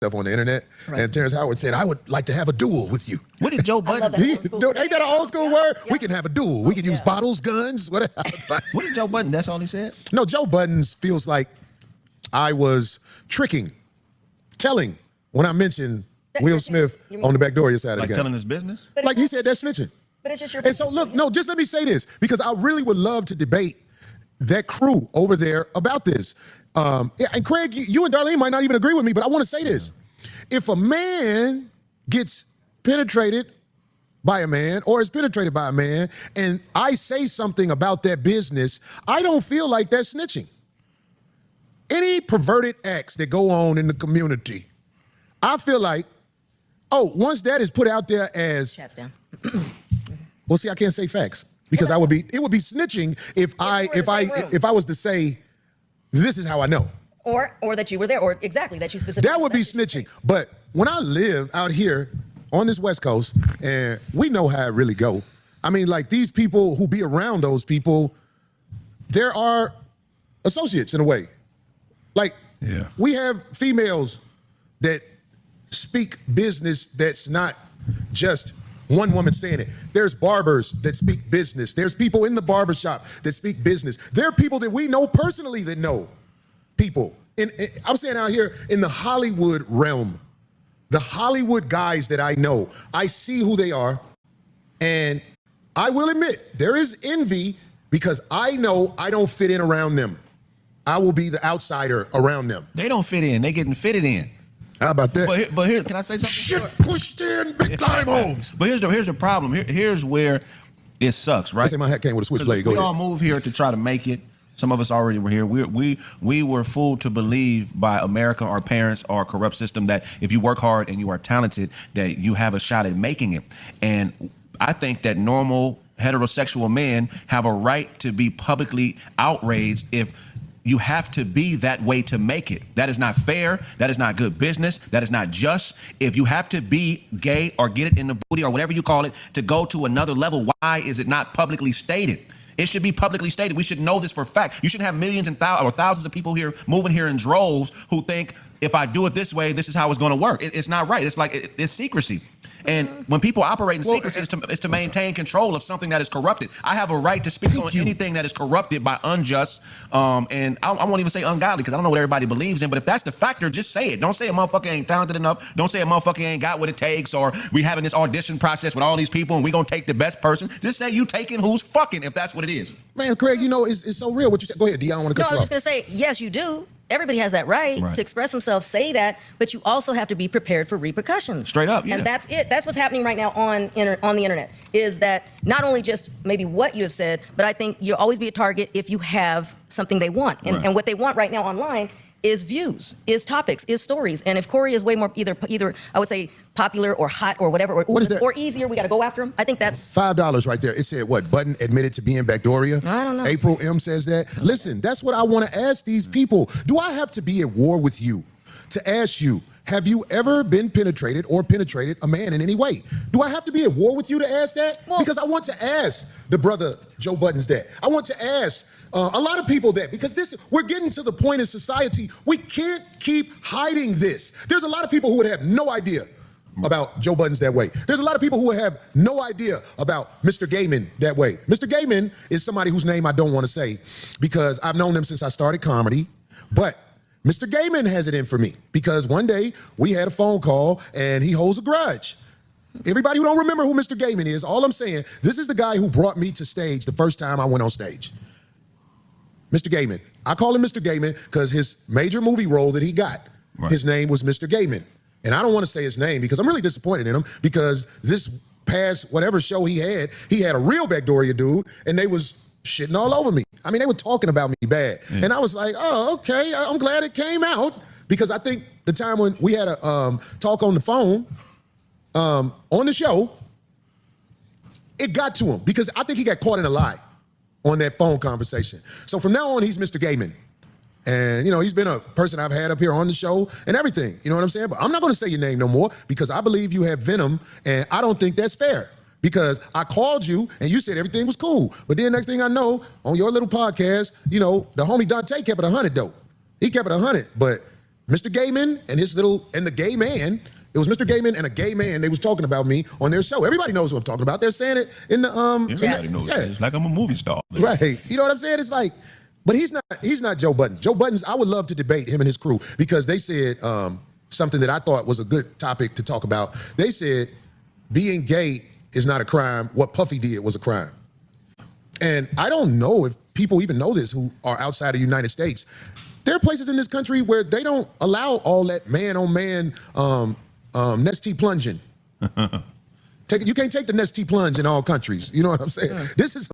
stuff on the internet. Right. And Terrence Howard said, I would like to have a duel with you. What did Joe Budden ain't that an old school word? Yeah. We can have a duel. We can use bottles, guns, whatever. What did Joe Budden, that's all he said? No, Joe Budden feels like I was telling when I mentioned Will Smith on the Backdoor side of the game. Like telling his business? Like he said, that's snitching. But it's just your And so look, no, just let me say this, because I really would love to debate that crew over there about this. And Craig, you and Darlene might not even agree with me, but I want to say this. If a man gets penetrated by a man or is penetrated by a man and I say something about that business, I don't feel like that's snitching. Any perverted acts that go on in the community, I feel like, once that is put out there as... Chats down. Well, see, I can't say facts because it would be snitching if I was to say, this is how I know. Or that you were there, or exactly, that you specifically. That would be snitching. But when I live out here on this West Coast, and we know how it really go. I mean, like these people who be around those people, there are associates in a way. Like, we have females that speak business that's not just one woman saying it. There's barbers that speak business. There's people in the barbershop that speak business. There are people that we know personally that know people. I'm saying out here in the Hollywood realm, the Hollywood guys that I know, I see who they are, and I will admit there is envy because I know I don't fit in around them. I will be the outsider around them. They don't fit in. They getting fitted in. How about that? But here, can I say something? Shit pushed in big time homes. But here's the problem. Here's where it sucks, right? I say my hat came with a switchblade. We all moved here to try to make it. Some of us already were here. We were fooled to believe by America, our parents, our corrupt system, that if you work hard and you are talented, that you have a shot at making it. And I think that normal heterosexual men have a right to be publicly outraged if you have to be that way to make it. That is not fair. That is not good business. That is not just. If you have to be gay or get it in the booty or whatever you call it to go to another level, why is it not publicly stated? It should be publicly stated. We should know this for a fact. You shouldn't have millions and thousands of people here moving here in droves who think if I do it this way, this is how it's going to work. It's not right. It's like it's secrecy. And when people operate in secrecy, it's to maintain control of something that is corrupted. I have a right to speak on anything that is corrupted by unjust, and I won't even say ungodly because I don't know what everybody believes in, but if that's the factor, just say it. Don't say a motherfucker ain't talented enough. Don't say a motherfucker ain't got what it takes, or we having this audition process with all these people and we going to take the best person. Just say you taking who's fucking if that's what it is. Man, Craig, you know, it's so real what you said. Go ahead, Dee, I don't want to cut you off. I was just going to say, yes, you do. Everybody has that right to express themselves, say that, but you also have to be prepared for repercussions. Straight up, yeah. And that's it. That's what's happening right now on the internet, is that not only just maybe what you have said, but I think you'll always be a target if you have something they want. And what they want right now online is views, is topics, is stories. And if Corey is way more either I would say popular or hot or whatever, or easier, we got to go after him. I think that's $5 right there. It said what? Budden admitted to being Backdooria. I don't know. April M says that. Listen, that's what I want to ask these people. Do I have to be at war with you to ask you, have you ever been penetrated or penetrated a man in any way? Do I have to be at war with you to ask that? Well, because I want to ask the brother Joe Budden's that. I want to ask a lot of people that, because we're getting to the point in society, we can't keep hiding this. There's a lot of people who would have no idea about Joe Budden's that way. There's a lot of people who would have no idea about Mr. Gaiman that way. Mr. Gaiman is somebody whose name I don't want to say because I've known him since I started comedy, but Mr. Gaiman has it in for me because one day we had a phone call and he holds a grudge. Everybody who don't remember who Mr. Gaiman is, all I'm saying, this is the guy who brought me to stage the first time I went on stage. Mr. Gaiman. I call him Mr. Gaiman because his major movie role that he got, his name was Mr. Gaiman. And I don't want to say his name because I'm really disappointed in him because this past whatever show he had a real Backdooria dude and they was shitting all over me. I mean, they were talking about me bad. Yeah. And I was like, oh, okay, I'm glad it came out because I think the time when we had a talk on the phone on the show, it got to him because I think he got caught in a lie on that phone conversation. So from now on, he's Mr. Gaiman. And, you know, he's been a person I've had up here on the show and everything. You know what I'm saying? But I'm not going to say your name no more because I believe you have venom and I don't think that's fair. Because I called you and you said everything was cool. But then next thing I know, on your little podcast, you know, the homie Dante kept it 100 though. He kept it 100. But Mr. Gayman and the gay man. It was Mr. Gayman and a gay man. They was talking about me on their show. Everybody knows what I'm talking about. They're saying it in the Everybody knows yeah. it. It's like I'm a movie star. Right. You know what I'm saying? It's like, but he's not Joe Buddins. Joe Buddins, I would love to debate him and his crew because they said something that I thought was a good topic to talk about. They said being gay is not a crime. What Puffy did was a crime. And I don't know if people even know this who are outside of the United States. There are places in this country where they don't allow all that man-on-man Nestea plunging. You can't take the Nestea plunge in all countries. You know what I'm saying? This is